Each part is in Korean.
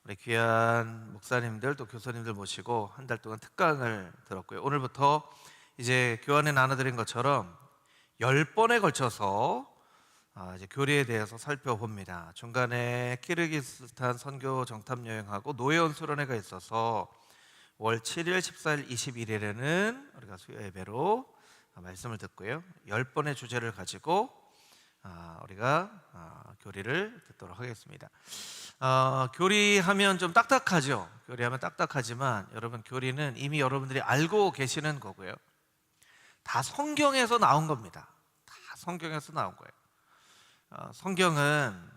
우리 귀한 목사님들 또 교사님들 모시고 한 달 동안 특강을 들었고요. 오늘부터 이제 교환에 나눠드린 것처럼 10번에 걸쳐서 이제 교리에 대해서 살펴봅니다. 중간에 키르기스스탄 선교 정탐 여행하고 노예원 수련회가 있어서 월 7일, 14일, 21일에는 우리가 수요 예배로 말씀을 듣고요. 10번의 주제를 가지고 우리가 교리를 듣도록 하겠습니다. 교리하면 좀 딱딱하죠. 교리하면 딱딱하지만 여러분, 교리는 이미 여러분들이 알고 계시는 거고요. 다 성경에서 나온 겁니다. 다 성경에서 나온 거예요. 성경은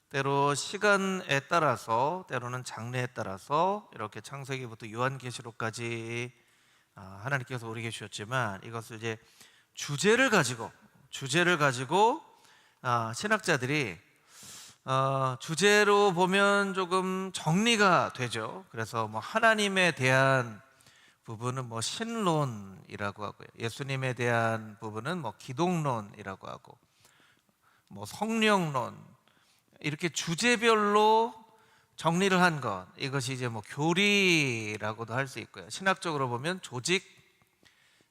때로 시간에 따라서, 때로는 장르에 따라서 이렇게 창세기부터 요한계시록까지 하나님께서 우리에게 주셨지만, 이것을 이제 주제를 가지고 신학자들이 주제로 보면 조금 정리가 되죠. 그래서 뭐 하나님에 대한 부분은 뭐 신론이라고 하고요, 예수님에 대한 부분은 뭐 기독론이라고 하고, 뭐 성령론, 이렇게 주제별로 정리를 한 것, 이것이 이제 뭐 교리라고도 할 수 있고요, 신학적으로 보면 조직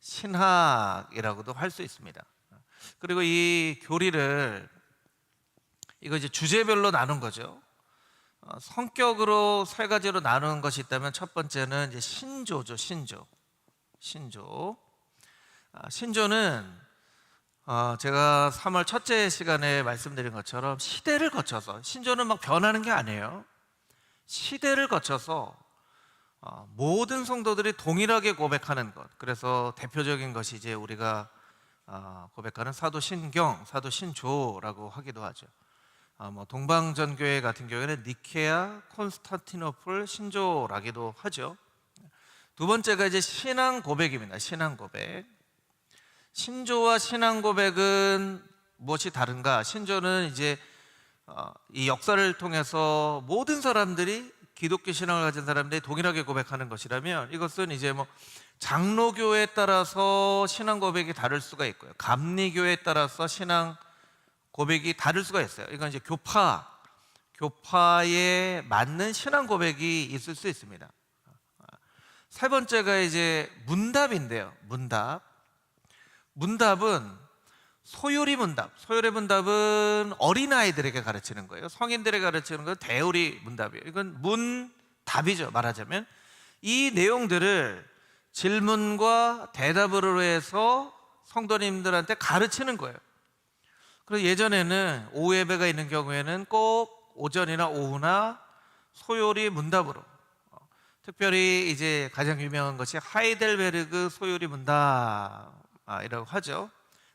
신학이라고도 할 수 있습니다. 그리고 이 교리를 이거 이제 주제별로 나눈 거죠. 성격으로 세 가지로 나누는 것이 있다면 첫 번째는 이제 신조죠. 신조는 제가 3월 첫째 시간에 말씀드린 것처럼 시대를 거쳐서, 신조는 막 변하는 게 아니에요. 시대를 거쳐서 모든 성도들이 동일하게 고백하는 것. 그래서 대표적인 것이 이제 우리가 고백하는 사도신경, 사도신조라고 하기도 하죠. 뭐 동방전교회 같은 경우에는 니케아, 콘스탄티노플 신조라기도 하죠. 두 번째가 이제 신앙 고백입니다. 신앙 고백. 신조와 신앙 고백은 무엇이 다른가? 신조는 이제 이 역사를 통해서 모든 사람들이, 기독교 신앙을 가진 사람들이 동일하게 고백하는 것이라면, 이것은 이제 뭐 장로교에 따라서 신앙 고백이 다를 수가 있고요, 감리교에 따라서 신앙 고백이 다를 수가 있어요. 이건 이제 교파에 맞는 신앙 고백이 있을 수 있습니다. 세 번째가 이제 문답인데요. 문답은 소요리 문답은 어린아이들에게 가르치는 거예요. 성인들에게 가르치는 건 대요리 문답이에요. 이건 문답이죠. 말하자면 이 내용들을 질문과 대답으로 해서 성도님들한테 가르치는 거예요. 그래서 예전에는 오후 예배가 있는 경우에는 꼭 오전이나 오후나 소요리 문답으로, 특별히 이제 가장 유명한 것이 하이델베르그 소요리 문답이라고 하죠.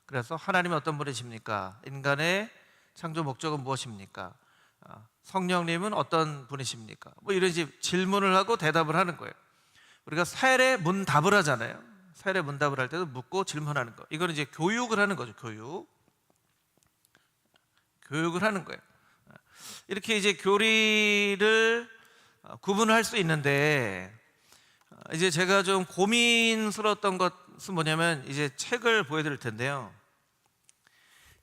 그래서 하나님은 어떤 분이십니까? 인간의 창조 목적은 무엇입니까? 성령님은 어떤 분이십니까? 뭐 이런 질문을 하고 대답을 하는 거예요. 우리가 세례 문답을 하잖아요. 세례 문답을 할 때도 묻고 질문하는 거. 이거는 이제 교육을 하는 거죠. 교육을 하는 거예요. 이렇게 이제 교리를 구분할 수 있는데, 이제 제가 좀 고민스러웠던 것은 뭐냐면, 이제 책을 보여드릴 텐데요.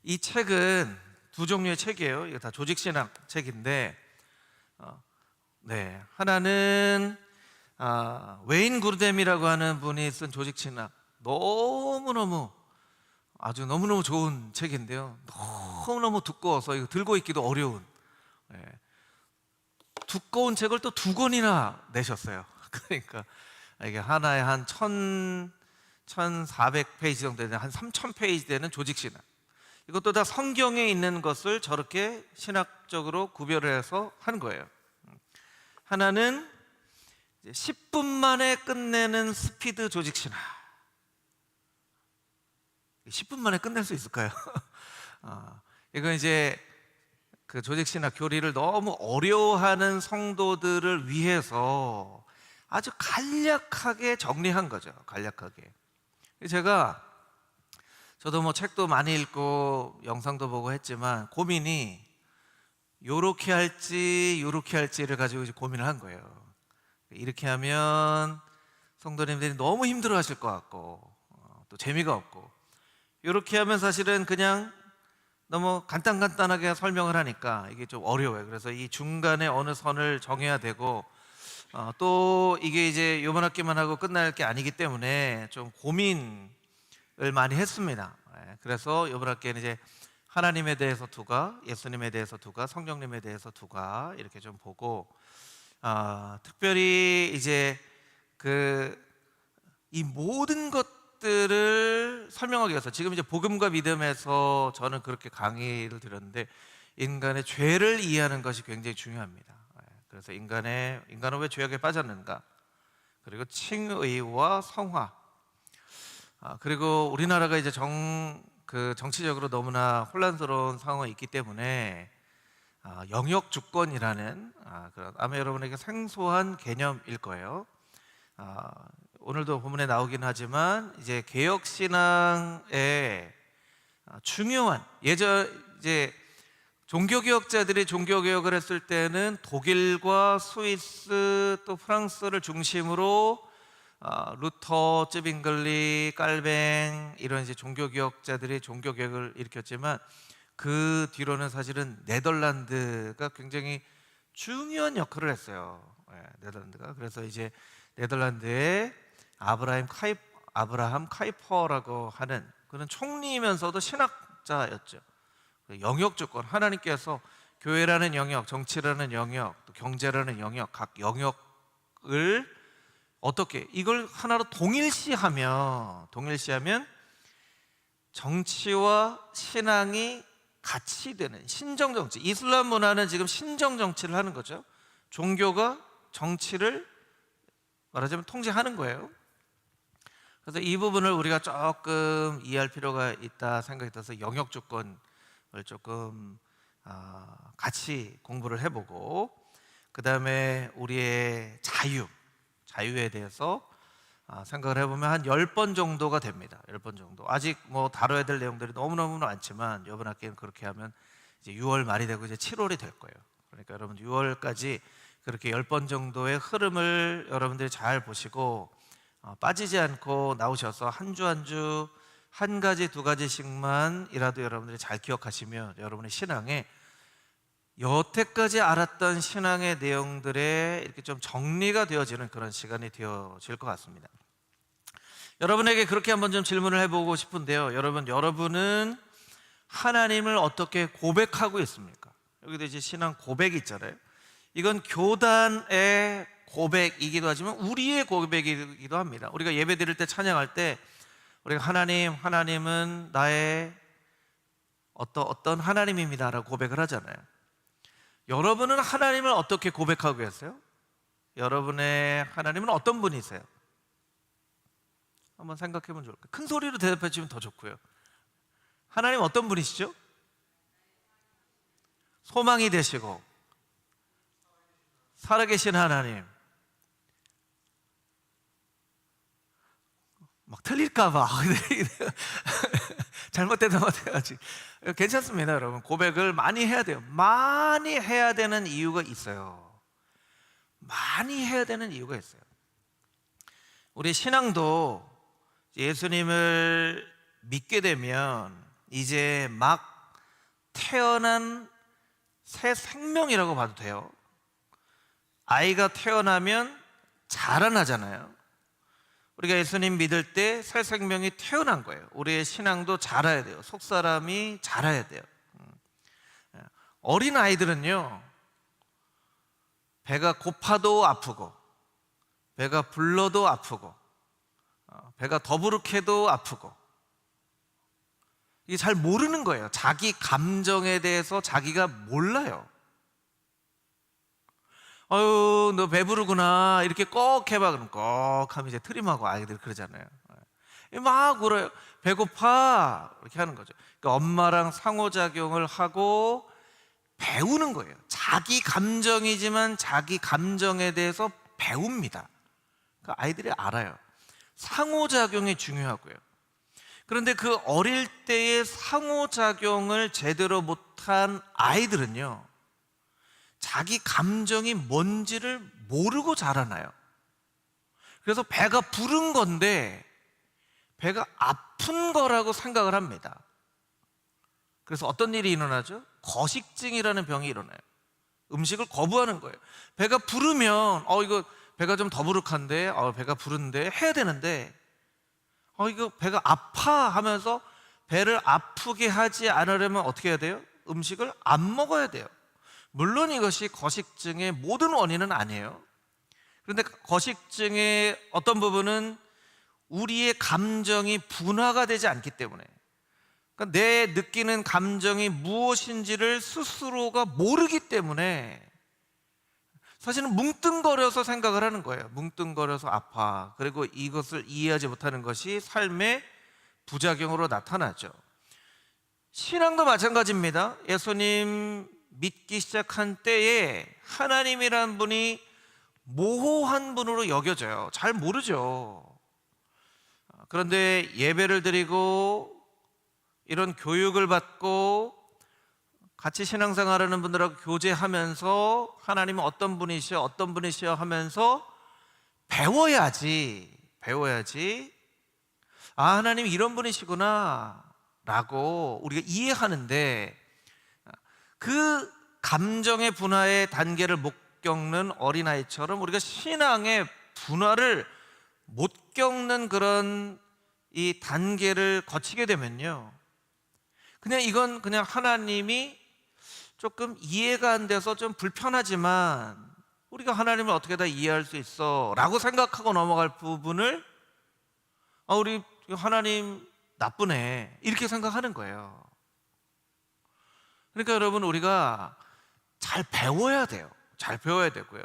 이 책은 두 종류의 책이에요. 이거 다 조직신학 책인데, 하나는 웨인 구르뎀이라고 하는 분이 쓴 조직신학, 너무너무 좋은 책인데요, 너무너무 두꺼워서 이거 들고 있기도 어려운, 두꺼운 책을 또 2권이나 내셨어요. 그러니까 이게 하나에 한 1400페이지 정도 되는, 한 3000페이지 되는 조직신학, 이것도 다 성경에 있는 것을 저렇게 신학적으로 구별을 해서 한 거예요. 하나는 10분 만에 끝내는 스피드 조직신학. 10분 만에 끝낼 수 있을까요? 이건 이제 그 조직신학 교리를 너무 어려워하는 성도들을 위해서 아주 간략하게 정리한 거죠. 간략하게. 저도 뭐 책도 많이 읽고 영상도 보고 했지만, 고민이 요렇게 할지를 가지고 이제 고민을 한 거예요. 이렇게 하면 성도님들이 너무 힘들어 하실 것 같고, 또 재미가 없고, 이렇게 하면 사실은 그냥 너무 간단하게 설명을 하니까 이게 좀 어려워요. 그래서 이 중간에 어느 선을 정해야 되고 또 이게 이제 요번 학기만 하고 끝날 게 아니기 때문에 좀 고민을 많이 했습니다. 그래서 요번 학기에는 이제 하나님에 대해서 두가, 예수님에 대해서 두가, 성령님에 대해서 두가 이렇게 좀 보고 특별히 이제 이 모든 것들을 설명하기 위해서 지금 이제 복음과 믿음에서 저는 그렇게 강의를 드렸는데 인간의 죄를 이해하는 것이 굉장히 중요합니다. 그래서 인간은 왜 죄악에 빠졌는가? 그리고 칭의와 성화. 그리고 우리나라가 이제 정치적으로 너무나 혼란스러운 상황이 있기 때문에 영역 주권이라는 아마 여러분에게 생소한 개념일 거예요. 오늘도 본문에 나오긴 하지만 이제 개혁 신앙의 중요한 이제 종교개혁자들이 종교개혁을 했을 때는 독일과 스위스 또 프랑스를 중심으로 루터, 쯔빙글리, 깔뱅 이런 이제 종교개혁자들이 종교개혁을 일으켰지만 그 뒤로는 사실은 네덜란드가 굉장히 중요한 역할을 했어요. 네덜란드가. 그래서 이제 네덜란드의 아브라함 카이퍼라고 하는 그는 총리이면서도 신학자였죠. 영역 주권, 하나님께서 교회라는 영역, 정치라는 영역, 또 경제라는 영역, 각 영역을 어떻게 이걸 하나로 동일시하면 정치와 신앙이 같이 되는 신정 정치. 이슬람 문화는 지금 신정 정치를 하는 거죠. 종교가 정치를 말하자면 통제하는 거예요. 그래서 이 부분을 우리가 조금 이해할 필요가 있다 생각이 들어서 영역 주권을 조금 같이 공부를 해보고 그 다음에 우리의 자유에 대해서 생각을 해보면 한 10번 정도가 됩니다. 10번 정도. 아직 뭐 다뤄야 될 내용들이 너무너무 많지만 이번 학기는 그렇게 하면 이제 6월 말이 되고 이제 7월이 될 거예요. 그러니까 여러분 6월까지 그렇게 10번 정도의 흐름을 여러분들이 잘 보시고 빠지지 않고 나오셔서 한 주 한 주 한 가지 두 가지씩만이라도 여러분들이 잘 기억하시면 여러분의 신앙에 여태까지 알았던 신앙의 내용들에 이렇게 좀 정리가 되어지는 그런 시간이 되어질 것 같습니다. 여러분에게 그렇게 한번 좀 질문을 해보고 싶은데요. 여러분은 하나님을 어떻게 고백하고 있습니까? 여기도 이제 신앙 고백이 있잖아요. 이건 교단의 고백이기도 하지만 우리의 고백이기도 합니다. 우리가 예배 드릴 때 찬양할 때 우리가 하나님은 나의 어떤 하나님입니다라고 고백을 하잖아요. 여러분은 하나님을 어떻게 고백하고 계세요? 여러분의 하나님은 어떤 분이세요? 한번 생각해 보면 좋을 거예요. 큰 소리로 대답해 주면 더 좋고요. 하나님 어떤 분이시죠? 소망이 되시고 살아계신 하나님. 막 틀릴까봐 잘못된 것같아가지고 괜찮습니다. 여러분 고백을 많이 해야 돼요. 많이 해야 되는 이유가 있어요. 많이 해야 되는 이유가 있어요. 우리 신앙도 예수님을 믿게 되면 이제 막 태어난 새 생명이라고 봐도 돼요. 아이가 태어나면 자라나잖아요. 우리가 예수님 믿을 때 새 생명이 태어난 거예요. 우리의 신앙도 자라야 돼요. 속사람이 자라야 돼요. 어린 아이들은요, 배가 고파도 아프고 배가 불러도 아프고 배가 더부룩해도 아프고 이게 잘 모르는 거예요. 자기 감정에 대해서 자기가 몰라요. 아유, 너 배부르구나. 이렇게 꼭 해봐. 그럼 꼭 하면 이제 트림하고 아이들 그러잖아요. 막 울어요. 배고파. 이렇게 하는 거죠. 그러니까 엄마랑 상호작용을 하고 배우는 거예요. 자기 감정이지만 자기 감정에 대해서 배웁니다. 그러니까 아이들이 알아요. 상호작용이 중요하고요. 그런데 그 어릴 때의 상호작용을 제대로 못한 아이들은요, 자기 감정이 뭔지를 모르고 자라나요. 그래서 배가 부른 건데 배가 아픈 거라고 생각을 합니다. 그래서 어떤 일이 일어나죠? 거식증이라는 병이 일어나요. 음식을 거부하는 거예요. 배가 부르면 이거 배가 좀 더부룩한데, 배가 부른데 해야 되는데, 이거 배가 아파 하면서 배를 아프게 하지 않으려면 어떻게 해야 돼요? 음식을 안 먹어야 돼요. 물론 이것이 거식증의 모든 원인은 아니에요. 그런데 거식증의 어떤 부분은 우리의 감정이 분화가 되지 않기 때문에, 그러니까 내 느끼는 감정이 무엇인지를 스스로가 모르기 때문에 사실은 뭉뚱거려서 생각을 하는 거예요. 뭉뚱거려서 아파. 그리고 이것을 이해하지 못하는 것이 삶의 부작용으로 나타나죠. 신앙도 마찬가지입니다. 예수님 믿기 시작한 때에 하나님이란 분이 모호한 분으로 여겨져요. 잘 모르죠. 그런데 예배를 드리고 이런 교육을 받고 같이 신앙생활하는 분들하고 교제하면서 하나님은 어떤 분이시여 하면서 배워야지 하나님 이런 분이시구나 라고 우리가 이해하는데, 그 감정의 분화의 단계를 못 겪는 어린아이처럼 우리가 신앙의 분화를 못 겪는 그런 이 단계를 거치게 되면요, 이건 그냥 하나님이 조금 이해가 안 돼서 좀 불편하지만 우리가 하나님을 어떻게 다 이해할 수 있어 라고 생각하고 넘어갈 부분을 우리 하나님 나쁘네 이렇게 생각하는 거예요. 그러니까 여러분, 우리가 잘 배워야 돼요. 잘 배워야 되고요.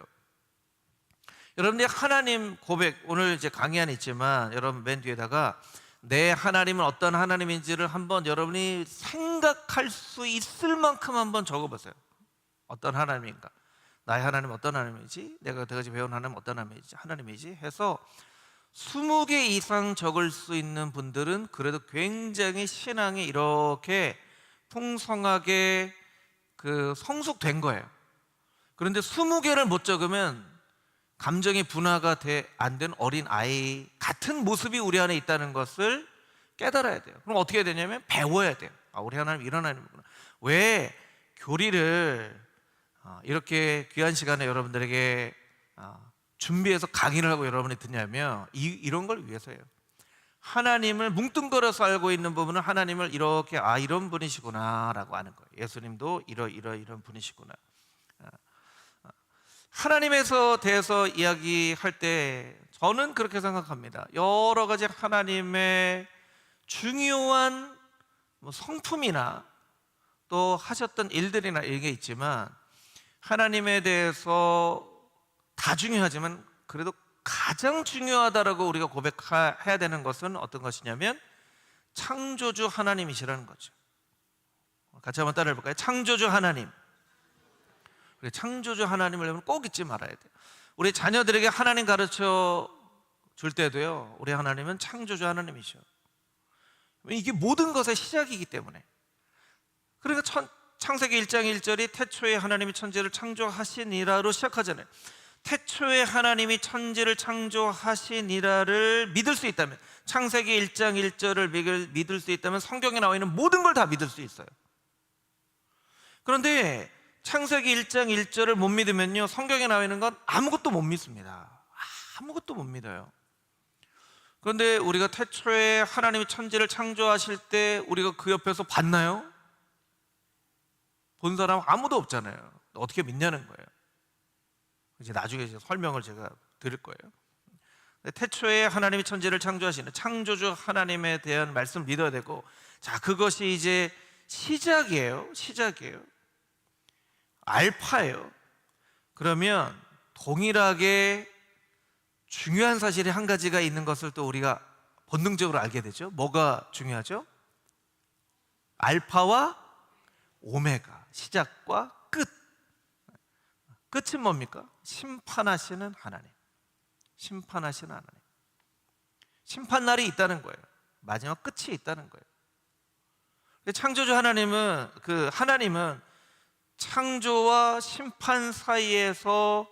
여러분들이 하나님 고백, 오늘 이제 강의 안에 있지만 여러분 맨 뒤에다가 내 하나님은 어떤 하나님인지를 한번 여러분이 생각할 수 있을 만큼 한번 적어보세요. 어떤 하나님인가? 나의 하나님은 어떤 하나님이지? 내가 지금 배운 하나님은 어떤 하나님이지? 해서 20개 이상 적을 수 있는 분들은 그래도 굉장히 신앙이 이렇게 풍성하게 성숙된 거예요. 그런데 20개를 못 적으면 감정이 분화가 안 된 어린 아이 같은 모습이 우리 안에 있다는 것을 깨달아야 돼요. 그럼 어떻게 해야 되냐면 배워야 돼요. 우리 하나님 이런 하나님이구나. 왜 교리를 이렇게 귀한 시간에 여러분들에게 준비해서 강의를 하고 여러분이 듣냐면 이런 걸 위해서예요. 하나님을 뭉뚱거려서 알고 있는 부분은 하나님을 이렇게 이런 분이시구나 라고 아는 거예요. 예수님도 이런 분이시구나. 하나님에서 대해서 이야기할 때 저는 그렇게 생각합니다. 여러 가지 하나님의 중요한 성품이나 또 하셨던 일들이나 이게 있지만, 하나님에 대해서 다 중요하지만 그래도 가장 중요하다라고 우리가 고백해야 되는 것은 어떤 것이냐면 창조주 하나님이시라는 거죠. 같이 한번 따라해 볼까요? 창조주 하나님. 창조주 하나님을 여러분 꼭 잊지 말아야 돼요. 우리 자녀들에게 하나님 가르쳐 줄 때도요, 우리 하나님은 창조주 하나님이셔. 이게 모든 것의 시작이기 때문에. 그러니까 창세기 1장 1절이 태초에 하나님이 천지를 창조하시니라로 시작하잖아요. 태초에 하나님이 천지를 창조하시니라를 믿을 수 있다면, 창세기 1장 1절을 믿을 수 있다면 성경에 나와 있는 모든 걸 다 믿을 수 있어요. 그런데 창세기 1장 1절을 못 믿으면요, 성경에 나와 있는 건 아무것도 못 믿습니다. 아무것도 못 믿어요. 그런데 우리가 태초에 하나님이 천지를 창조하실 때 우리가 그 옆에서 봤나요? 본 사람 아무도 없잖아요. 어떻게 믿냐는 거예요. 이제 나중에 설명을 제가 드릴 거예요. 태초에 하나님이 천지를 창조하시는 창조주 하나님에 대한 말씀을 믿어야 되고, 자, 그것이 이제 시작이에요. 알파예요. 그러면 동일하게 중요한 사실이 한 가지가 있는 것을 또 우리가 본능적으로 알게 되죠. 뭐가 중요하죠? 알파와 오메가, 시작과 끝. 끝은 뭡니까? 심판하시는 하나님. 심판날이 있다는 거예요. 마지막 끝이 있다는 거예요. 창조주 하나님은 창조와 심판 사이에서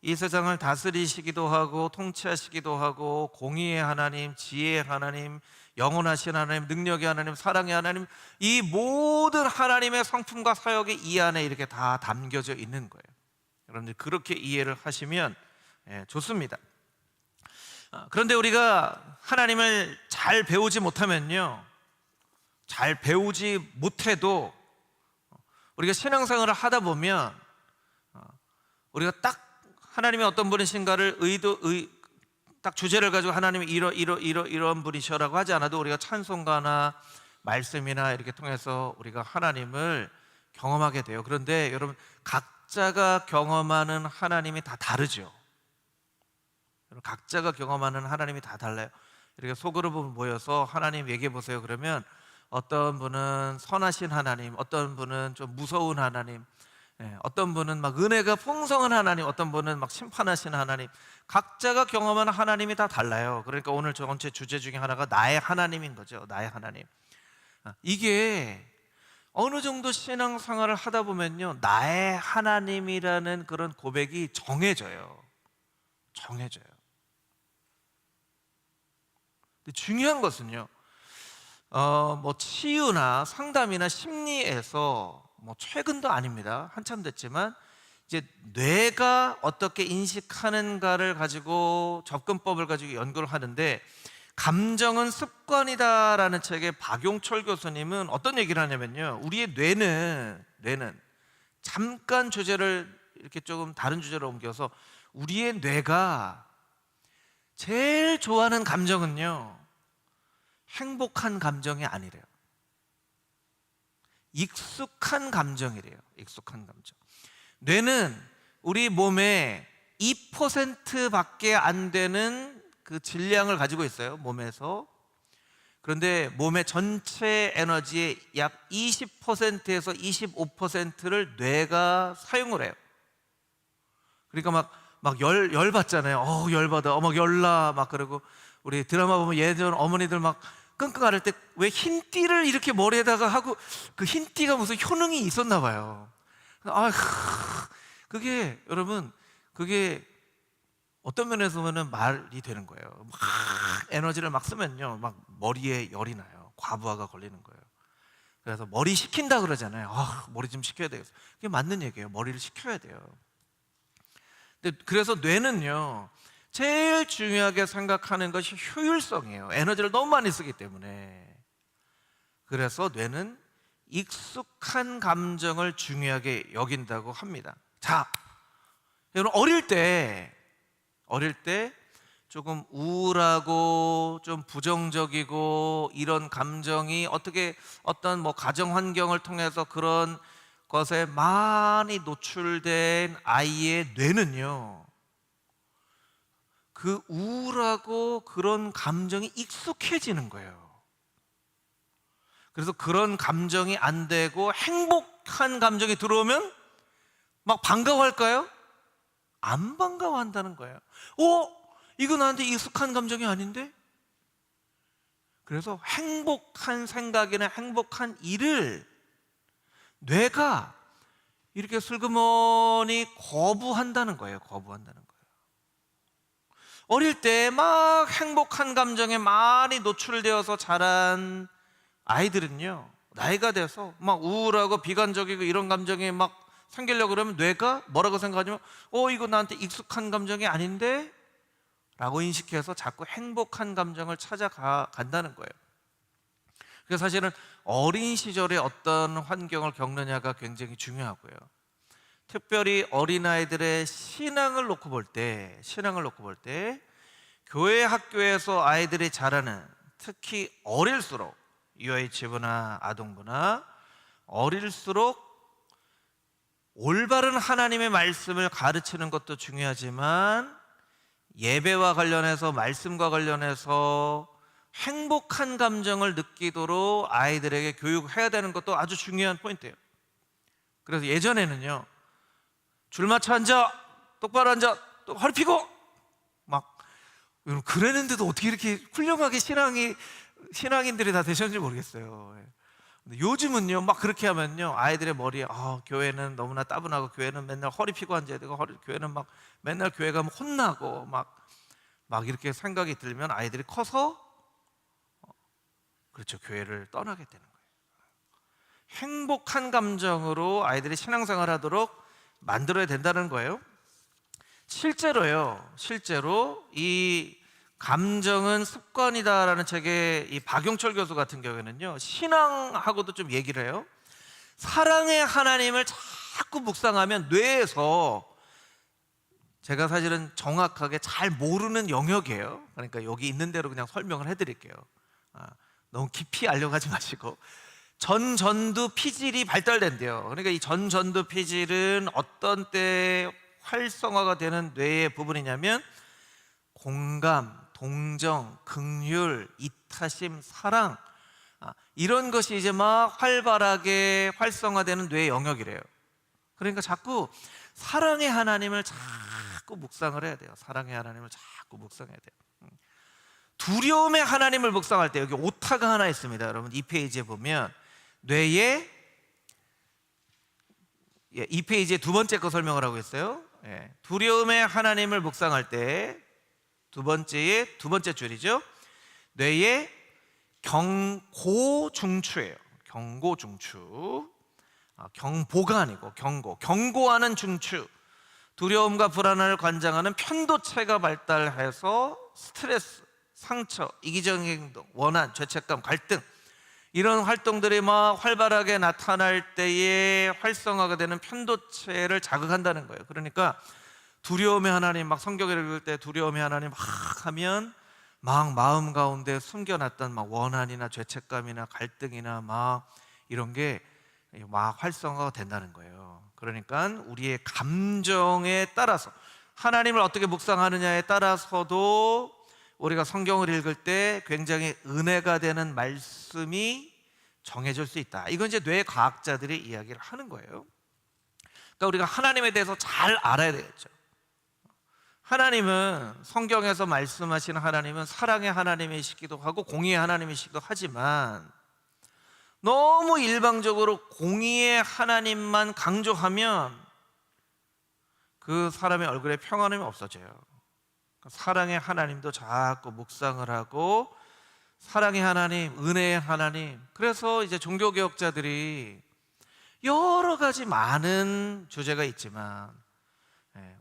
이 세상을 다스리시기도 하고 통치하시기도 하고 공의의 하나님, 지혜의 하나님, 영원하신 하나님, 능력의 하나님, 사랑의 하나님, 이 모든 하나님의 성품과 사역이 이 안에 이렇게 다 담겨져 있는 거예요. 여러분들 그렇게 이해를 하시면 좋습니다. 그런데 우리가 하나님을 잘 배우지 못하면요, 잘 배우지 못해도 우리가 신앙생활을 하다 보면 우리가 딱 하나님이 어떤 분이신가를 딱 주제를 가지고 하나님이 이런 분이셔라고 하지 않아도 우리가 찬송가나 말씀이나 이렇게 통해서 우리가 하나님을 경험하게 돼요. 그런데 여러분, 각자가 경험하는 하나님이 다 다르죠. 각자가 경험하는 하나님이 다 달라요. 이렇게 소그룹 모여서 하나님 얘기해 보세요 그러면 어떤 분은 선하신 하나님, 어떤 분은 좀 무서운 하나님, 어떤 분은 막 은혜가 풍성한 하나님, 어떤 분은 막 심판하신 하나님, 각자가 경험하는 하나님이 다 달라요. 그러니까 오늘 전체 주제 중에 하나가 나의 하나님인 거죠. 나의 하나님. 이게 어느 정도 신앙생활을 하다 보면요, 나의 하나님이라는 그런 고백이 정해져요. 정해져요. 근데 중요한 것은요, 뭐 치유나 상담이나 심리에서 뭐 최근도 아닙니다. 한참 됐지만 이제 뇌가 어떻게 인식하는가를 가지고 접근법을 가지고 연구를 하는데, 감정은 습관이다라는 책의 박용철 교수님은 어떤 얘기를 하냐면요, 우리의 뇌는 잠깐 주제를 이렇게 조금 다른 주제로 옮겨서 우리의 뇌가 제일 좋아하는 감정은요, 행복한 감정이 아니래요. 익숙한 감정이래요. 익숙한 감정. 뇌는 우리 몸에 2%밖에 안 되는 그 질량을 가지고 있어요, 몸에서. 그런데 몸의 전체 에너지의 약 20%에서 25%를 뇌가 사용을 해요. 그러니까 막 열 받잖아요. 열받아. 막 열나. 막 그러고 우리 드라마 보면 예전 어머니들 막 끙끙 앓을 때 왜 흰띠를 이렇게 머리에다가 하고, 그 흰띠가 무슨 효능이 있었나 봐요. 그게 여러분, 그게 어떤 면에서 보면 말이 되는 거예요. 막 에너지를 막 쓰면요, 막 머리에 열이 나요. 과부하가 걸리는 거예요. 그래서 머리 식힌다 그러잖아요. 머리 좀 식혀야 되겠어. 그게 맞는 얘기예요. 머리를 식혀야 돼요. 근데 그래서 뇌는요, 제일 중요하게 생각하는 것이 효율성이에요. 에너지를 너무 많이 쓰기 때문에. 그래서 뇌는 익숙한 감정을 중요하게 여긴다고 합니다. 자, 여러분, 어릴 때 조금 우울하고 좀 부정적이고 이런 감정이 어떤 뭐 가정 환경을 통해서 그런 것에 많이 노출된 아이의 뇌는요, 그 우울하고 그런 감정이 익숙해지는 거예요. 그래서 그런 감정이 안 되고 행복한 감정이 들어오면 막 반가워할까요? 안 반가워한다는 거예요. 이거 나한테 익숙한 감정이 아닌데? 그래서 행복한 생각이나 행복한 일을 뇌가 이렇게 슬그머니 거부한다는 거예요. 거부한다는 거예요. 어릴 때 막 행복한 감정에 많이 노출되어서 자란 아이들은요, 나이가 돼서 막 우울하고 비관적이고 이런 감정이 막 생기려고 그러면 뇌가 뭐라고 생각하냐면 이거 나한테 익숙한 감정이 아닌데? 라고 인식해서 자꾸 행복한 감정을 찾아간다는 거예요. 그래서 사실은 어린 시절에 어떤 환경을 겪느냐가 굉장히 중요하고요. 특별히 어린아이들의 신앙을 놓고 볼 때 교회 학교에서 아이들이 자라는, 특히 어릴수록 유아유치부나 아동부나 어릴수록 올바른 하나님의 말씀을 가르치는 것도 중요하지만 예배와 관련해서, 말씀과 관련해서 행복한 감정을 느끼도록 아이들에게 교육해야 되는 것도 아주 중요한 포인트예요. 그래서 예전에는요, 줄 맞춰 앉아, 똑바로 앉아, 또 허리 펴고 막 그랬는데도 어떻게 이렇게 훌륭하게 신앙인들이 다 되셨는지 모르겠어요. 근데 요즘은요, 막 그렇게 하면요, 아이들의 머리에 교회는 너무나 따분하고, 교회는 맨날 허리 피고 앉아야 되고, 교회는 막 맨날 교회 가면 혼나고, 막 이렇게 생각이 들면 아이들이 커서 그렇죠, 교회를 떠나게 되는 거예요. 행복한 감정으로 아이들이 신앙생활을 하도록 만들어야 된다는 거예요. 실제로 이 감정은 습관이다라는 책의 이 박용철 교수 같은 경우에는요, 신앙하고도 좀 얘기를 해요. 사랑의 하나님을 자꾸 묵상하면 뇌에서, 제가 사실은 정확하게 잘 모르는 영역이에요. 그러니까 여기 있는 대로 그냥 설명을 해드릴게요. 너무 깊이 알려가지 마시고, 전전두 피질이 발달된대요. 그러니까 이 전전두 피질은 어떤 때에 활성화가 되는 뇌의 부분이냐면 공감, 동정, 긍휼, 이타심, 사랑, 이런 것이 이제 막 활발하게 활성화되는 뇌의 영역이래요. 그러니까 자꾸 사랑의 하나님을 자꾸 묵상을 해야 돼요. 사랑의 하나님을 자꾸 묵상해야 돼요. 두려움의 하나님을 묵상할 때 여기 오타가 하나 있습니다. 여러분, 이 페이지에 보면 뇌에, 이 페이지에 두 번째 거 설명을 하고 있어요. 두려움의 하나님을 묵상할 때 두 번째 줄이죠. 뇌에 경고중추예요. 경고중추. 경보가 아니고 경고하는 중추. 두려움과 불안을 관장하는 편도체가 발달해서 스트레스, 상처, 이기적인 행동, 원한, 죄책감, 갈등, 이런 활동들이 막 활발하게 나타날 때에 활성화가 되는 편도체를 자극한다는 거예요. 그러니까 두려움의 하나님, 막 성경을 읽을 때 두려움의 하나님 막 하면 막 마음 가운데 숨겨놨던 막 원한이나 죄책감이나 갈등이나 막 이런 게 막 활성화가 된다는 거예요. 그러니까 우리의 감정에 따라서, 하나님을 어떻게 묵상하느냐에 따라서도 우리가 성경을 읽을 때 굉장히 은혜가 되는 말씀이 정해질 수 있다. 이건 이제 뇌과학자들이 이야기를 하는 거예요. 그러니까 우리가 하나님에 대해서 잘 알아야 되겠죠. 하나님은, 성경에서 말씀하시는 하나님은 사랑의 하나님이시기도 하고 공의의 하나님이시기도 하지만, 너무 일방적으로 공의의 하나님만 강조하면 그 사람의 얼굴에 평안함이 없어져요. 사랑의 하나님도 자꾸 묵상을 하고, 사랑의 하나님, 은혜의 하나님. 그래서 이제 종교개혁자들이 여러 가지 많은 주제가 있지만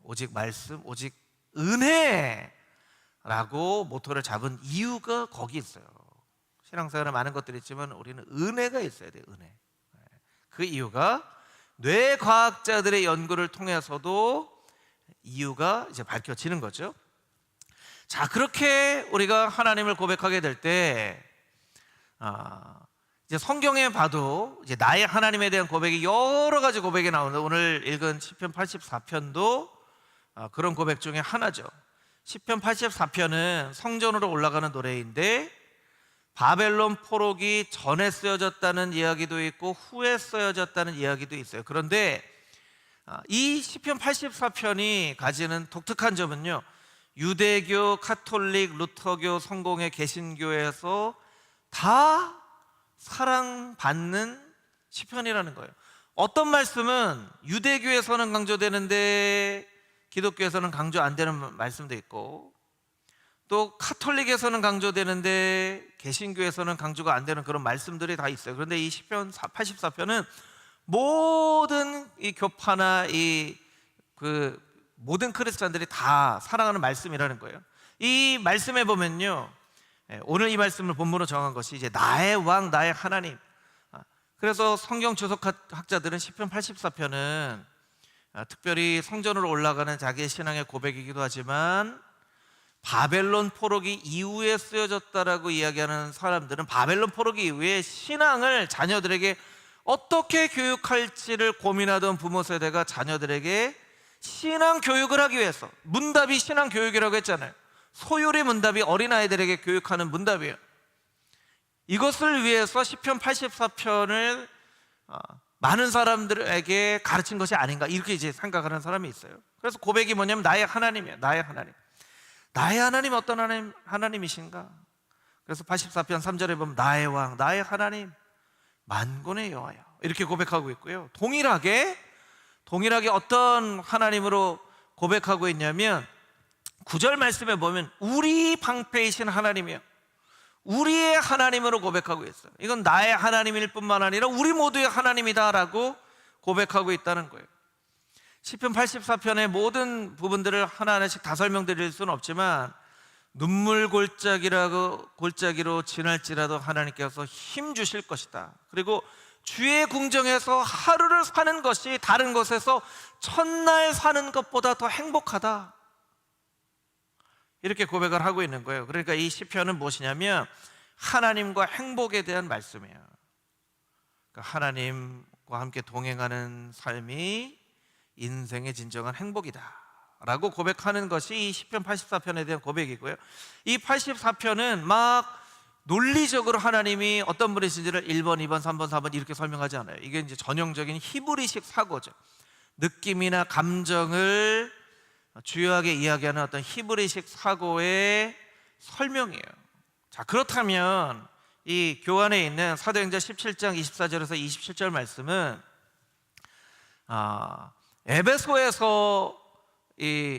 오직 말씀, 오직 은혜라고 모토를 잡은 이유가 거기 있어요. 신앙생활에 많은 것들이 있지만 우리는 은혜가 있어야 돼요. 은혜. 그 이유가 뇌과학자들의 연구를 통해서도 이유가 이제 밝혀지는 거죠. 자, 그렇게 우리가 하나님을 고백하게 될 때, 이제 성경에 봐도 이제 나의 하나님에 대한 고백이 여러 가지 고백이 나오는데, 오늘 읽은 시편 84편도 그런 고백 중에 하나죠. 시편 84편은 성전으로 올라가는 노래인데, 바벨론 포로기 전에 쓰여졌다는 이야기도 있고 후에 쓰여졌다는 이야기도 있어요. 그런데 이 시편 84편이 가지는 독특한 점은요, 유대교, 카톨릭, 루터교, 성공회, 개신교에서 다 사랑받는 시편이라는 거예요. 어떤 말씀은 유대교에서는 강조되는데 기독교에서는 강조 안 되는 말씀도 있고, 또 카톨릭에서는 강조되는데 개신교에서는 강조가 안 되는 그런 말씀들이 다 있어요. 그런데 이 시편 84편은 모든 이 교파나 모든 크리스찬들이 다 사랑하는 말씀이라는 거예요. 이 말씀에 보면요, 오늘 이 말씀을 본문으로 정한 것이 이제 나의 왕, 나의 하나님. 그래서 성경 주석학자들은 시편 84편은 특별히 성전으로 올라가는 자기의 신앙의 고백이기도 하지만, 바벨론 포로기 이후에 쓰여졌다라고 이야기하는 사람들은 바벨론 포로기 이후에 신앙을 자녀들에게 어떻게 교육할지를 고민하던 부모 세대가 자녀들에게 신앙 교육을 하기 위해서, 문답이 신앙 교육이라고 했잖아요. 소율의 문답이 어린아이들에게 교육하는 문답이에요. 이것을 위해서 시편 84편을 많은 사람들에게 가르친 것이 아닌가, 이렇게 이제 생각하는 사람이 있어요. 그래서 고백이 뭐냐면 나의 하나님이에요. 나의 하나님. 나의 하나님 어떤 하나님이신가? 그래서 84편 3절에 보면 나의 왕, 나의 하나님, 만군의 여호와여, 이렇게 고백하고 있고요. 동일하게 어떤 하나님으로 고백하고 있냐면 9절 말씀에 보면 우리 방패이신 하나님이요, 우리의 하나님으로 고백하고 있어요. 이건 나의 하나님일 뿐만 아니라 우리 모두의 하나님이다라고 고백하고 있다는 거예요. 시편 84편의 모든 부분들을 하나하나씩 다 설명드릴 수는 없지만 눈물 골짜기로 지날지라도 하나님께서 힘 주실 것이다. 그리고 주의 궁정에서 하루를 사는 것이 다른 곳에서 천날 사는 것보다 더 행복하다, 이렇게 고백을 하고 있는 거예요. 그러니까 이 시편은 무엇이냐면 하나님과 행복에 대한 말씀이에요. 그러니까 하나님과 함께 동행하는 삶이 인생의 진정한 행복이다 라고 고백하는 것이 이 시편 84편에 대한 고백이고요. 이 84편은 막 논리적으로 하나님이 어떤 분이신지를 1번, 2번, 3번, 4번 이렇게 설명하지 않아요. 이게 이제 전형적인 히브리식 사고죠. 느낌이나 감정을 주요하게 이야기하는 어떤 히브리식 사고의 설명이에요. 자, 그렇다면 이 교환에 있는 사도행전 17장 24절에서 27절 말씀은 에베소에서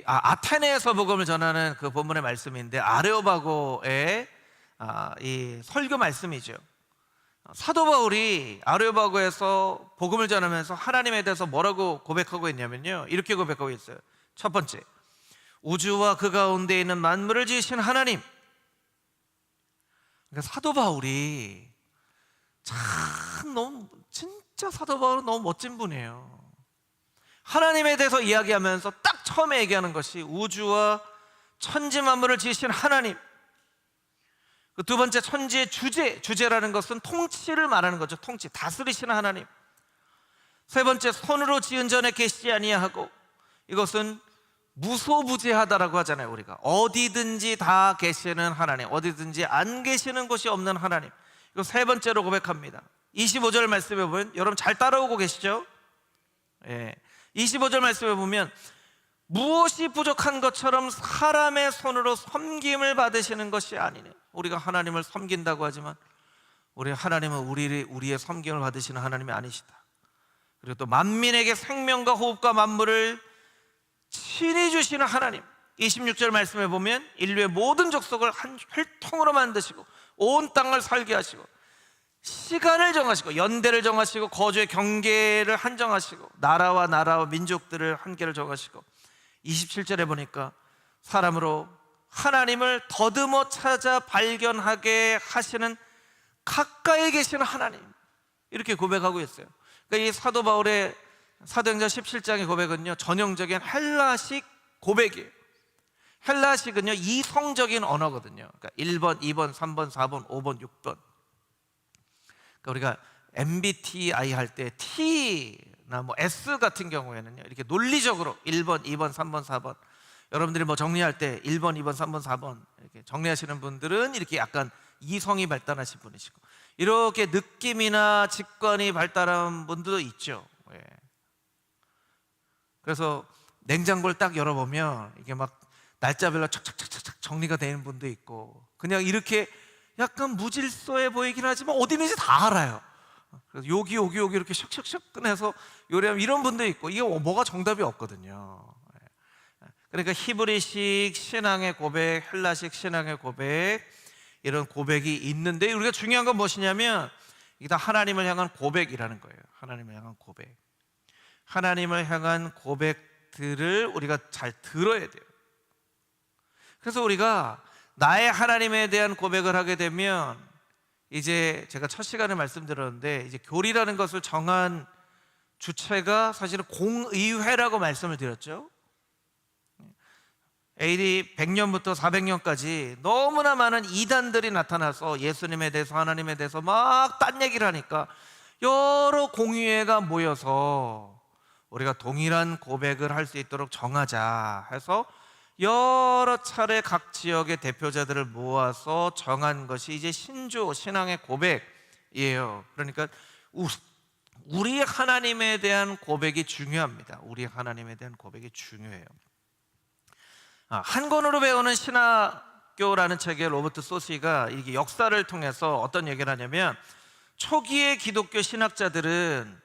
아테네에서 복음을 전하는 그 본문의 말씀인데 아레오바고의 이 설교 말씀이죠. 사도 바울이 아레오바고에서 복음을 전하면서 하나님에 대해서 뭐라고 고백하고 있냐면요, 이렇게 고백하고 있어요. 첫 번째, 우주와 그 가운데 있는 만물을 지으신 하나님. 그러니까 사도 바울이 진짜 사도 바울은 너무 멋진 분이에요. 하나님에 대해서 이야기하면서 딱 처음에 얘기하는 것이 우주와 천지 만물을 지으신 하나님. 그 두 번째, 천지의 주제라는 것은 통치를 말하는 거죠. 통치, 다스리시는 하나님. 세 번째, 손으로 지은 전에 계시지 아니하고, 이것은 무소부재하다라고 하잖아요. 우리가 어디든지 다 계시는 하나님, 어디든지 안 계시는 곳이 없는 하나님. 이거 세 번째로 고백합니다. 25절 말씀에 보면, 여러분 잘 따라오고 계시죠? 예. 25절 말씀에 보면 무엇이 부족한 것처럼 사람의 손으로 섬김을 받으시는 것이 아니네. 우리가 하나님을 섬긴다고 하지만 우리 하나님은 우리의 섬김을 받으시는 하나님이 아니시다. 그리고 또 만민에게 생명과 호흡과 만물을 친히 주시는 하나님. 26절 말씀에 보면 인류의 모든 족속을 한 혈통으로 만드시고 온 땅을 살게 하시고 시간을 정하시고 연대를 정하시고 거주의 경계를 한정하시고 나라와 민족들을 한계를 정하시고 27절에 보니까 사람으로 하나님을 더듬어 찾아 발견하게 하시는 가까이 계시는 하나님, 이렇게 고백하고 있어요. 그러니까 이 사도 바울의 사도행전 17장의 고백은요, 전형적인 헬라식 고백이에요. 헬라식은요 이성적인 언어거든요. 그러니까 1번, 2번, 3번, 4번, 5번, 6번. 그러니까 우리가 MBTI 할 때 T나 뭐 S 같은 경우에는요, 이렇게 논리적으로 1번, 2번, 3번, 4번. 여러분들이 뭐 정리할 때 1번, 2번, 3번, 4번 이렇게 정리하시는 분들은 이렇게 약간 이성이 발달하신 분이시고, 이렇게 느낌이나 직관이 발달한 분들도 있죠. 예. 그래서 냉장고를 딱 열어보면 이게 막 날짜별로 착착착착 정리가 되는 분도 있고, 그냥 이렇게 약간 무질서해 보이긴 하지만 어디 있는지 다 알아요. 그래서 여기 이렇게 샥샥샥 꺼내서 요리하면 이런 분도 있고, 이게 뭐가 정답이 없거든요. 그러니까 히브리식 신앙의 고백, 헬라식 신앙의 고백, 이런 고백이 있는데, 우리가 중요한 건 무엇이냐면 이게 다 하나님을 향한 고백이라는 거예요. 하나님을 향한 고백. 하나님을 향한 고백들을 우리가 잘 들어야 돼요. 그래서 우리가 나의 하나님에 대한 고백을 하게 되면, 이제 제가 첫 시간에 말씀드렸는데, 이제 교리라는 것을 정한 주체가 사실은 공의회라고 말씀을 드렸죠. AD 100년부터 400년까지 너무나 많은 이단들이 나타나서 예수님에 대해서, 하나님에 대해서 막 딴 얘기를 하니까 여러 공의회가 모여서 우리가 동일한 고백을 할 수 있도록 정하자 해서 여러 차례 각 지역의 대표자들을 모아서 정한 것이 이제 신조, 신앙의 고백이에요. 그러니까 우리 하나님에 대한 고백이 중요합니다. 우리 하나님에 대한 고백이 중요해요. 한 권으로 배우는 신학교라는 책에 로버트 소시가 이게 역사를 통해서 어떤 얘기를 하냐면, 초기의 기독교 신학자들은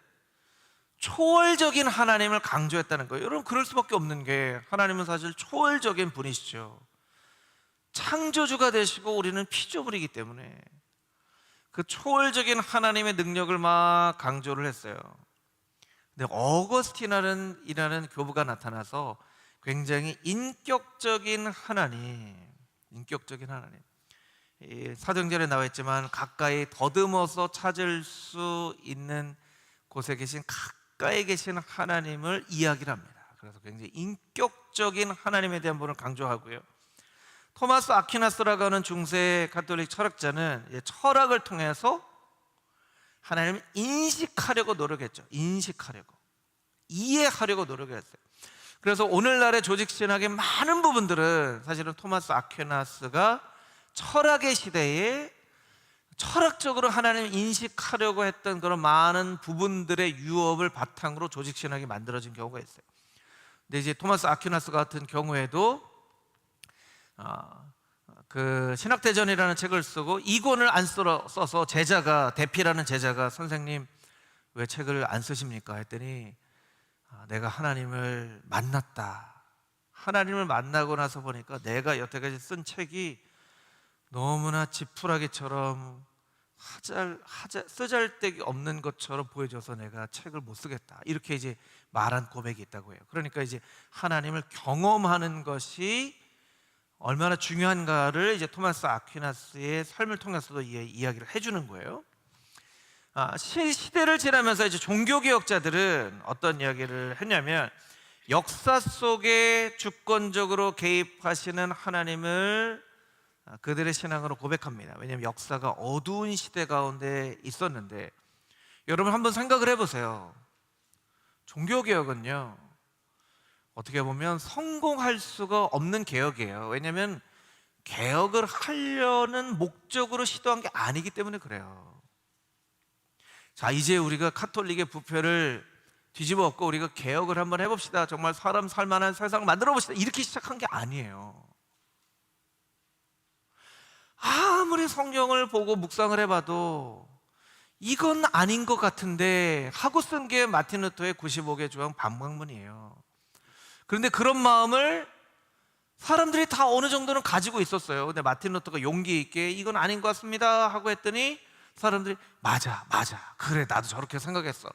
초월적인 하나님을 강조했다는 거예요. 여러분, 그럴 수밖에 없는 게 하나님은 사실 초월적인 분이시죠. 창조주가 되시고 우리는 피조물이기 때문에 그 초월적인 하나님의 능력을 막 강조를 했어요. 근데 어거스틴이라는 교부가 나타나서 굉장히 인격적인 하나님, 이 사도행전에 나와 있지만 가까이 더듬어서 찾을 수 있는 곳에 계신 가까이 계신 하나님을 이야기를 합니다. 그래서 굉장히 인격적인 하나님에 대한 부분을 강조하고요. 토마스 아퀴나스라고 하는 중세 가톨릭 철학자는 철학을 통해서 하나님을 인식하려고 노력했죠. 이해하려고 노력했어요. 그래서 오늘날의 조직신학의 많은 부분들은 사실은 토마스 아퀴나스가 철학의 시대에 철학적으로 하나님을 인식하려고 했던 그런 많은 부분들의 유업을 바탕으로 조직신학이 만들어진 경우가 있어요. 근데 이제 토마스 아퀴나스 같은 경우에도 그 신학대전이라는 책을 쓰고 이권을 안 써서 대피라는 제자가 선생님 왜 책을 안 쓰십니까? 했더니 내가 하나님을 만났다. 하나님을 만나고 나서 보니까 내가 여태까지 쓴 책이 너무나 지푸라기처럼 쓰잘데기 없는 것처럼 보여져서 내가 책을 못 쓰겠다. 이렇게 이제 말한 고백이 있다고 해요. 그러니까 이제 하나님을 경험하는 것이 얼마나 중요한가를 이제 토마스 아퀴나스의 삶을 통해서도 이야기를 해주는 거예요. 시대를 지나면서 이제 종교개혁자들은 어떤 이야기를 했냐면 역사 속에 주권적으로 개입하시는 하나님을 그들의 신앙으로 고백합니다. 왜냐하면 역사가 어두운 시대 가운데 있었는데, 여러분 한번 생각을 해보세요. 종교개혁은요, 어떻게 보면 성공할 수가 없는 개혁이에요. 왜냐하면 개혁을 하려는 목적으로 시도한 게 아니기 때문에 그래요. 자, 이제 우리가 카톨릭의 부패를 뒤집어 엎고 우리가 개혁을 한번 해봅시다. 정말 사람 살만한 세상을 만들어 봅시다. 이렇게 시작한 게 아니에요. 아무리 성경을 보고 묵상을 해봐도 이건 아닌 것 같은데 하고 쓴 게 마틴 루터의 95개 조항 반박문이에요. 그런데 그런 마음을 사람들이 다 어느 정도는 가지고 있었어요. 근데 마틴 루터가 용기 있게 이건 아닌 것 같습니다 하고 했더니 사람들이 맞아 그래 나도 저렇게 생각했어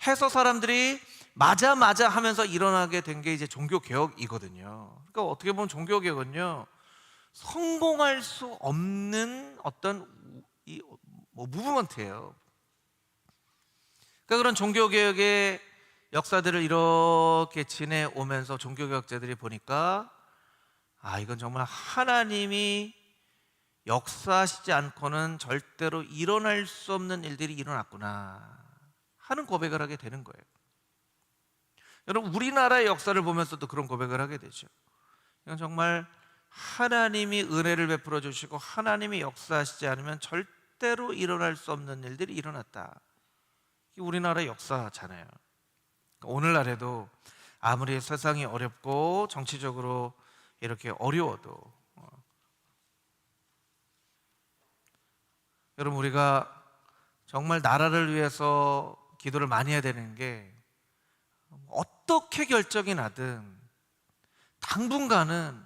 해서 사람들이 맞아 하면서 일어나게 된 게 이제 종교개혁이거든요. 그러니까 어떻게 보면 종교개혁은요, 성공할 수 없는 어떤 무브먼트예요. 그러니까 그런 종교개혁의 역사들을 이렇게 지내오면서 종교개혁자들이 보니까 이건 정말 하나님이 역사하시지 않고는 절대로 일어날 수 없는 일들이 일어났구나 하는 고백을 하게 되는 거예요. 여러분, 우리나라의 역사를 보면서도 그런 고백을 하게 되죠. 이건 정말 하나님이 은혜를 베풀어 주시고 하나님이 역사하시지 않으면 절대로 일어날 수 없는 일들이 일어났다. 이게 우리나라의 역사잖아요. 오늘날에도 아무리 세상이 어렵고 정치적으로 이렇게 어려워도 여러분, 우리가 정말 나라를 위해서 기도를 많이 해야 되는 게, 어떻게 결정이 나든 당분간은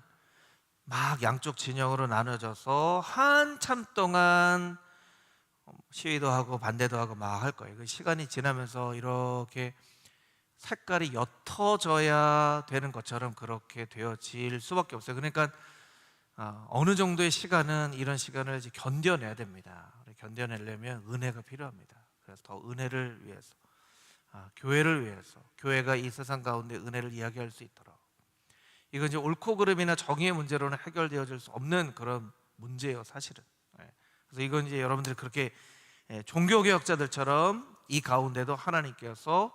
막 양쪽 진영으로 나눠져서 한참 동안 시위도 하고 반대도 하고 막 할 거예요. 그 시간이 지나면서 이렇게 색깔이 옅어져야 되는 것처럼 그렇게 되어질 수밖에 없어요. 그러니까 어느 정도의 시간은 이런 시간을 이제 견뎌내야 됩니다. 견뎌내려면 은혜가 필요합니다. 그래서 더 은혜를 위해서, 교회를 위해서, 교회가 이 세상 가운데 은혜를 이야기할 수 있도록, 이건 이제 옳고 그름이나 정의의 문제로는 해결되어질 수 없는 그런 문제예요, 사실은. 그래서 이건 이제 여러분들이 그렇게 종교개혁자들처럼 이 가운데도 하나님께서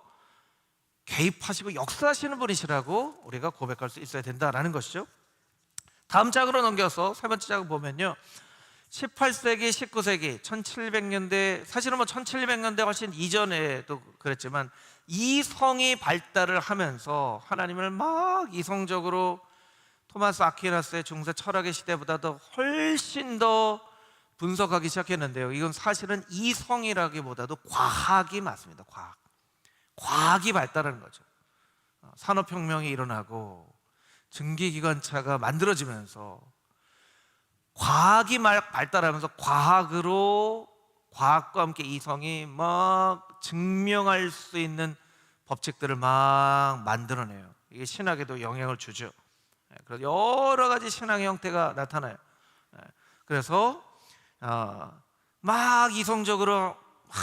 개입하시고 역사하시는 분이시라고 우리가 고백할 수 있어야 된다라는 것이죠. 다음 장으로 넘겨서 세 번째 장을 보면요, 18세기, 19세기, 1700년대, 사실은 1700년대 훨씬 이전에도 그랬지만 이성이 발달을 하면서 하나님을 막 이성적으로 토마스 아퀴나스의 중세 철학의 시대보다도 훨씬 더 분석하기 시작했는데요. 이건 사실은 이성이라기보다도 과학이 맞습니다. 과학이 발달하는 거죠. 산업혁명이 일어나고 증기기관차가 만들어지면서 과학이 발달하면서 과학과 함께 이성이 막 증명할 수 있는 법칙들을 막 만들어내요. 이게 신학에도 영향을 주죠. 그래서 여러 가지 신앙의 형태가 나타나요. 그래서 막 이성적으로 막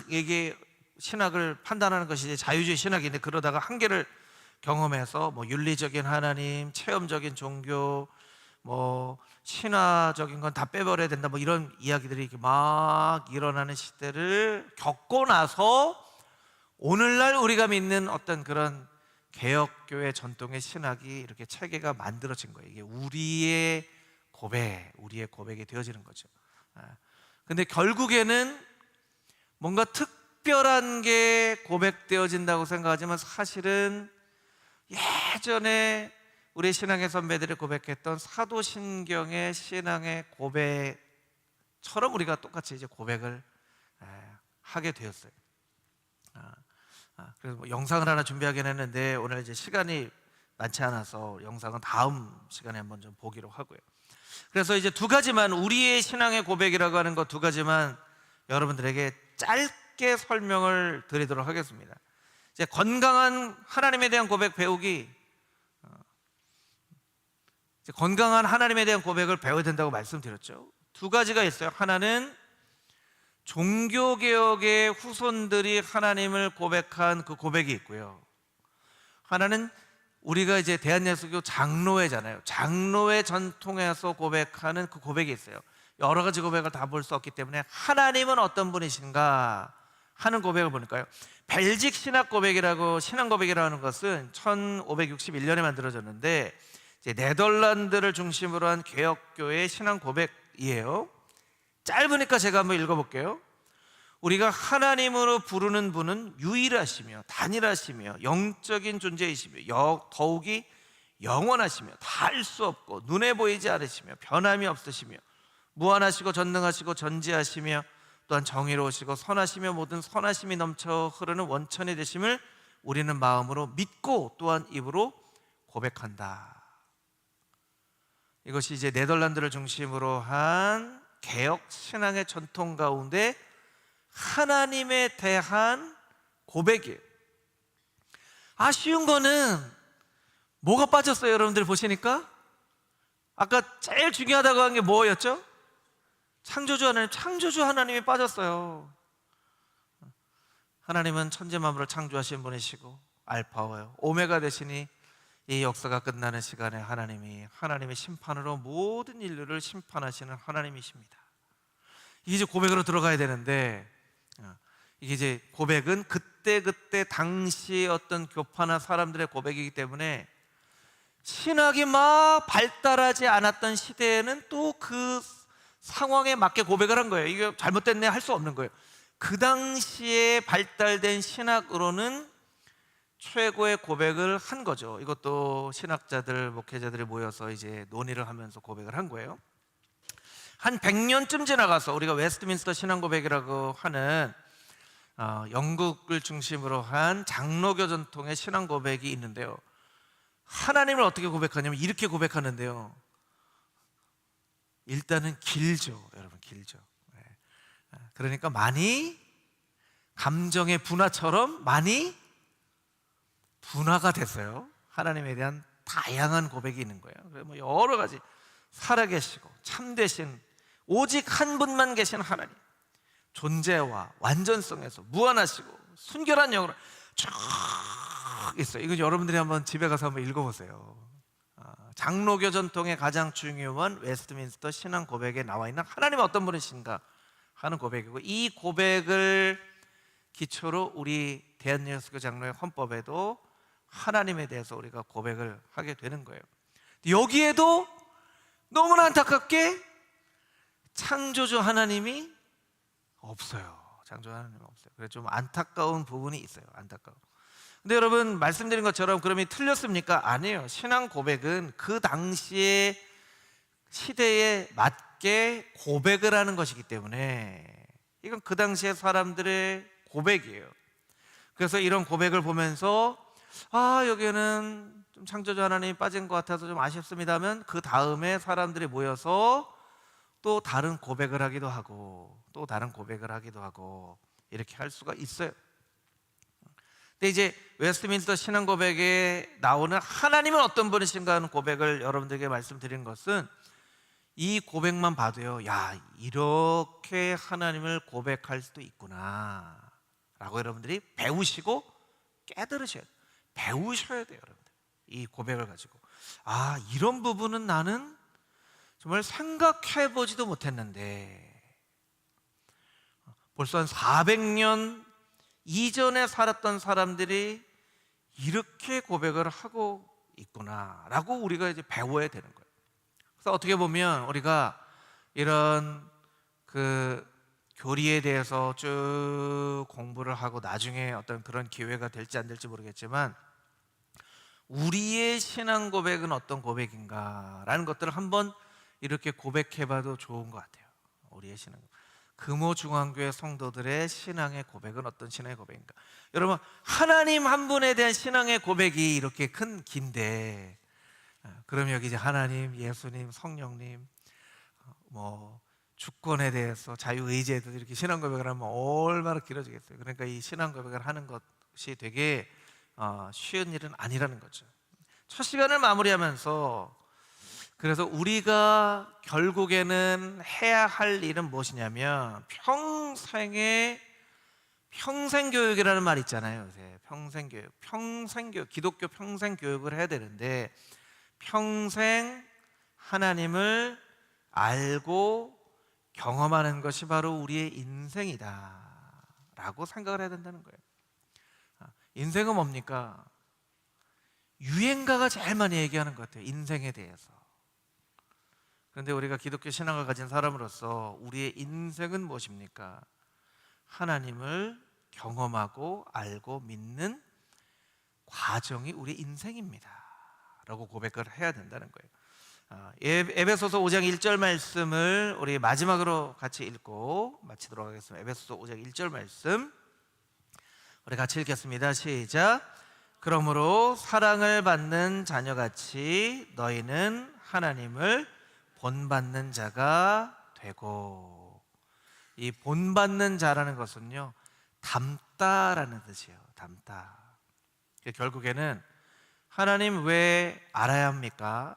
이게 신학을 판단하는 것이 이제 자유주의 신학인데, 그러다가 한계를 경험해서 뭐 윤리적인 하나님, 체험적인 종교, 뭐 신화적인 건 다 빼버려야 된다, 뭐 이런 이야기들이 이렇게 막 일어나는 시대를 겪고 나서 오늘날 우리가 믿는 어떤 그런 개혁교회 전통의 신학이 이렇게 체계가 만들어진 거예요. 이게 우리의 고백이 되어지는 거죠. 근데 결국에는 뭔가 특별한 게 고백되어진다고 생각하지만, 사실은 예전에 우리 신앙의 선배들이 고백했던 사도신경의 신앙의 고백처럼 우리가 똑같이 이제 고백을 하게 되었어요. 그래서 뭐 영상을 하나 준비하긴 했는데 오늘 이제 시간이 많지 않아서 영상은 다음 시간에 한번 좀 보기로 하고요. 그래서 이제 두 가지만, 우리의 신앙의 고백이라고 하는 것 두 가지만 여러분들에게 짧게 설명을 드리도록 하겠습니다. 이제 건강한 하나님에 대한 고백 배우기, 건강한 하나님에 대한 고백을 배워야 된다고 말씀드렸죠. 두 가지가 있어요. 하나는 종교개혁의 후손들이 하나님을 고백한 그 고백이 있고요. 하나는 우리가 이제 대한예수교 장로회잖아요. 장로회 전통에서 고백하는 그 고백이 있어요. 여러 가지 고백을 다 볼 수 없기 때문에 하나님은 어떤 분이신가 하는 고백을 보니까요, 벨직 신학 고백이라고, 신앙 고백이라고 하는 것은 1561년에 만들어졌는데 이제 네덜란드를 중심으로 한 개혁교회의 신앙 고백이에요. 짧으니까 제가 한번 읽어볼게요. 우리가 하나님으로 부르는 분은 유일하시며 단일하시며 영적인 존재이시며 더욱이 영원하시며 닿을 수 없고 눈에 보이지 않으시며 변함이 없으시며 무한하시고 전능하시고 전지하시며 또한 정의로우시고 선하시며 모든 선하심이 넘쳐 흐르는 원천이 되심을 우리는 마음으로 믿고 또한 입으로 고백한다. 이것이 이제 네덜란드를 중심으로 한 개혁 신앙의 전통 가운데 하나님에 대한 고백이에요. 아쉬운 거는 뭐가 빠졌어요? 여러분들 보시니까 아까 제일 중요하다고 한 게 뭐였죠? 창조주 하나님이 빠졌어요. 하나님은 천지 만물을 창조하신 분이시고 알파와 오메가 되시니 이 역사가 끝나는 시간에 하나님의 심판으로 모든 인류를 심판하시는 하나님이십니다. 이게 이제 고백으로 들어가야 되는데, 이게 이제 고백은 그때 당시의 어떤 교파나 사람들의 고백이기 때문에 신학이 막 발달하지 않았던 시대에는 또 그 상황에 맞게 고백을 한 거예요. 이게 잘못됐네 할 수 없는 거예요. 그 당시에 발달된 신학으로는 최고의 고백을 한 거죠. 이것도 신학자들, 목회자들이 모여서 이제 논의를 하면서 고백을 한 거예요. 한 100년쯤 지나가서 우리가 웨스트민스터 신앙 고백이라고 하는 영국을 중심으로 한 장로교 전통의 신앙 고백이 있는데요. 하나님을 어떻게 고백하냐면 이렇게 고백하는데요. 일단은 길죠, 여러분, 길죠. 그러니까 많이 감정의 분화처럼 많이 분화가 됐어요. 하나님에 대한 다양한 고백이 있는 거예요. 뭐 여러 가지, 살아계시고 참되신 오직 한 분만 계신 하나님, 존재와 완전성에서 무한하시고 순결한 영으로 쭉 있어요. 이거 여러분들이 한번 집에 가서 한번 읽어보세요. 장로교 전통의 가장 중요한 웨스트민스터 신앙 고백에 나와 있는 하나님은 어떤 분이신가 하는 고백이고, 이 고백을 기초로 우리 대한예수교 장로의 헌법에도 하나님에 대해서 우리가 고백을 하게 되는 거예요. 여기에도 너무나 안타깝게 창조주 하나님이 없어요. 창조주 하나님이 없어요. 그래서 좀 안타까운 부분이 있어요. 안타까운. 근데 여러분, 말씀드린 것처럼 그러면 틀렸습니까? 아니에요. 신앙 고백은 그 당시의 시대에 맞게 고백을 하는 것이기 때문에 이건 그 당시의 사람들의 고백이에요. 그래서 이런 고백을 보면서 여기는 좀 창조주 하나님이 빠진 것 같아서 좀 아쉽습니다 하면 그 다음에 사람들이 모여서 또 다른 고백을 하기도 하고 또 다른 고백을 하기도 하고 이렇게 할 수가 있어요. 근데 이제 웨스트민스터 신앙 고백에 나오는 하나님은 어떤 분이신가 하는 고백을 여러분들에게 말씀드린 것은 이 고백만 봐도요, 야, 이렇게 하나님을 고백할 수도 있구나 라고 여러분들이 배우시고 깨달으셔야 돼요. 배우셔야 돼요, 여러분들. 이 고백을 가지고 이런 부분은 나는 정말 생각해 보지도 못했는데 벌써 한 400년 이전에 살았던 사람들이 이렇게 고백을 하고 있구나라고 우리가 이제 배워야 되는 거예요. 그래서 어떻게 보면 우리가 이런 그 교리에 대해서 쭉 공부를 하고 나중에 어떤 그런 기회가 될지 안 될지 모르겠지만 우리의 신앙 고백은 어떤 고백인가라는 것들을 한번 이렇게 고백해봐도 좋은 것 같아요. 우리의 신앙 고백. 금호중앙교회 성도들의 신앙의 고백은 어떤 신앙의 고백인가? 여러분, 하나님 한 분에 대한 신앙의 고백이 이렇게 긴데 그럼 여기 이제 하나님, 예수님, 성령님, 주권에 대해서 자유의지에 대해서 이렇게 신앙 고백을 하면 얼마나 길어지겠어요. 그러니까 이 신앙 고백을 하는 것이 되게 쉬운 일은 아니라는 거죠. 첫 시간을 마무리하면서 그래서 우리가 결국에는 해야 할 일은 무엇이냐면 평생교육이라는 말 있잖아요. 요새 평생교육, 기독교 평생교육을 해야 되는데 평생 하나님을 알고 경험하는 것이 바로 우리의 인생이다 라고 생각을 해야 된다는 거예요. 인생은 뭡니까? 유행가가 제일 많이 얘기하는 것 같아요, 인생에 대해서. 그런데 우리가 기독교 신앙을 가진 사람으로서 우리의 인생은 무엇입니까? 하나님을 경험하고 알고 믿는 과정이 우리 인생입니다 라고 고백을 해야 된다는 거예요. 에베소서 5장 1절 말씀을 우리 마지막으로 같이 읽고 마치도록 하겠습니다. 에베소서 5장 1절 말씀 우리 같이 읽겠습니다. 시작. 그러므로 사랑을 받는 자녀같이 너희는 하나님을 본받는 자가 되고, 이 본받는 자라는 것은요 닮다라는 뜻이에요. 닮다. 결국에는 하나님 왜 알아야 합니까?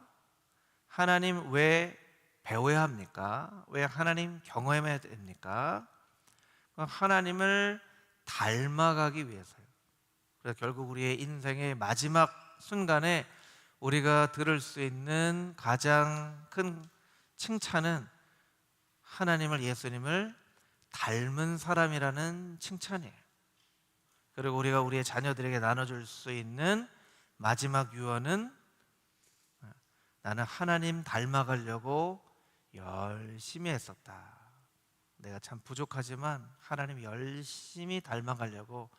하나님 왜 배워야 합니까? 왜 하나님 경험해야 됩니까? 하나님을 닮아가기 위해서요. 그래서 결국 우리의 인생의 마지막 순간에 우리가 들을 수 있는 가장 큰 칭찬은 하나님을, 예수님을 닮은 사람이라는 칭찬이에요. 그리고 우리가 우리의 자녀들에게 나눠줄 수 있는 마지막 유언은 나는 하나님 닮아가려고 열심히 했었다. 내가 참 부족하지만 하나님 열심히 닮아가려고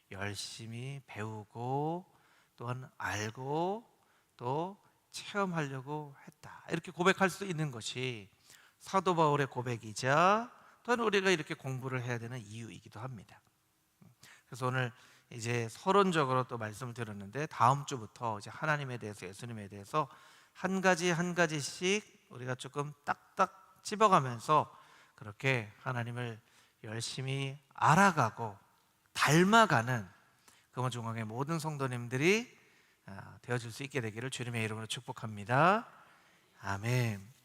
열심히 배우고 또한 알고 또 체험하려고 했다. 이렇게 고백할 수 있는 것이 사도 바울의 고백이자 또한 우리가 이렇게 공부를 해야 되는 이유이기도 합니다. 그래서 오늘 이제 서론적으로 또 말씀을 드렸는데 다음 주부터 이제 하나님에 대해서, 예수님에 대해서 한 가지 한 가지씩 우리가 조금 딱딱 집어가면서 그렇게 하나님을 열심히 알아가고 닮아가는 금호중앙의 모든 성도님들이 되어줄 수 있게 되기를 주님의 이름으로 축복합니다. 아멘.